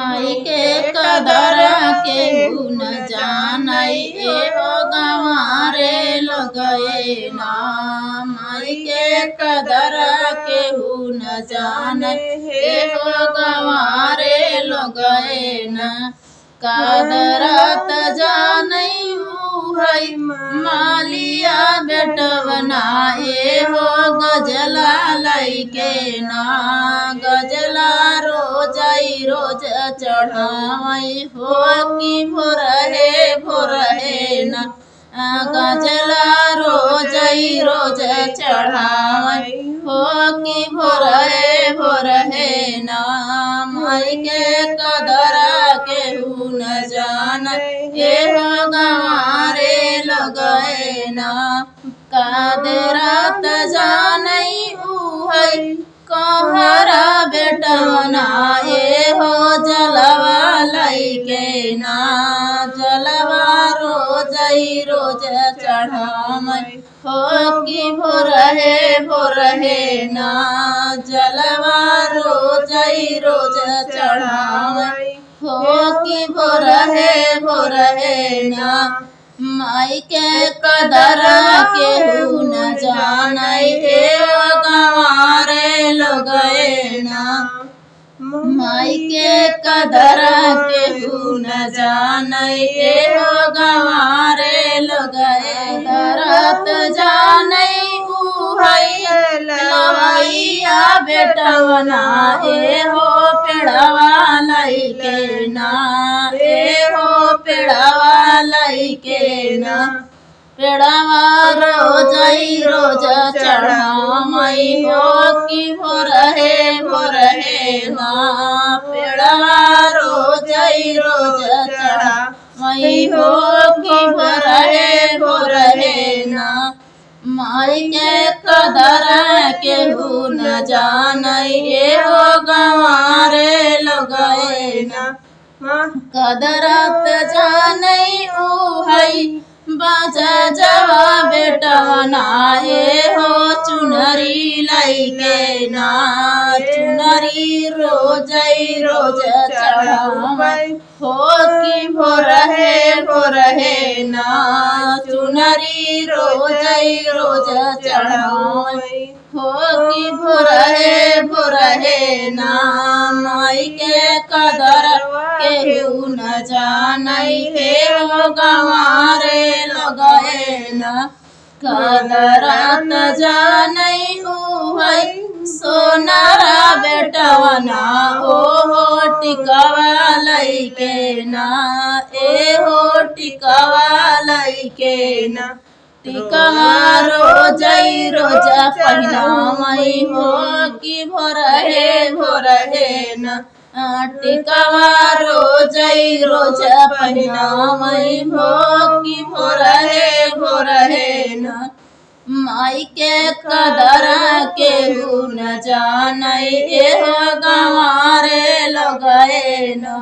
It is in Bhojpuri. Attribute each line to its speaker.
Speaker 1: माई के कदर केहू न जानै एहो गंवारे लोगए ना। माई के कदर केहू न जानै एहो गंवारे लोगए ना। कदरत जानै है मालिया बेटवना एहो गजला लैके ना। गजला रोज चढ़ावै हो कि भोरहे ना। गजला रोज चढ़ावै हो कि भोरहे ना। माई के कदर केहू न जानै एहो गंवारे लोगए ना। कदरत जानै है कहरा बेटवना एहो जलवा लैके ना। जलवा रोज चढ़ावै हो कि भोरहे ना। जलवा रोज चढ़ावै हो कि भोरहे ना। माई के कदर केहू न जानै एहो गंवारे लोगए ना। माई के कदर केहू न जानै एहो गंवारे लोगए। दरत जानै है लवैया बेटवना एहो पेड़वा लैके ना। एहो पेड़वा लैके ना। पेड़वा रोज चढ़ावै हो कि भोरहे ना। पेड़वा रोज चढ़ावै हो कि भोरहे ना। माई के कदर केहू न जानै एहो गंवारे लोगए ना। कदरत जानै है बजवा बेटवना एहो चुनरी लैके ना। चुनरी रोज चढ़ावै हो कि भोरहे ना। चुनरी रोज चढ़ावै हो कि भोरहे ना। माई के कदर केहू न जानै एहो गंवारे लोगए ना। कदरत जानै है सोनारा बेटवना ओहो टिकवा लैके ना। एहो टिकवा लैके ना। टिकवा रोज पहिनावै हो कि भोरहे ना। टिकवा रोज पहिनावै हो कि भोरहे ना। माई के कदर केहू न जानै एहो गंवारे लोगए ना।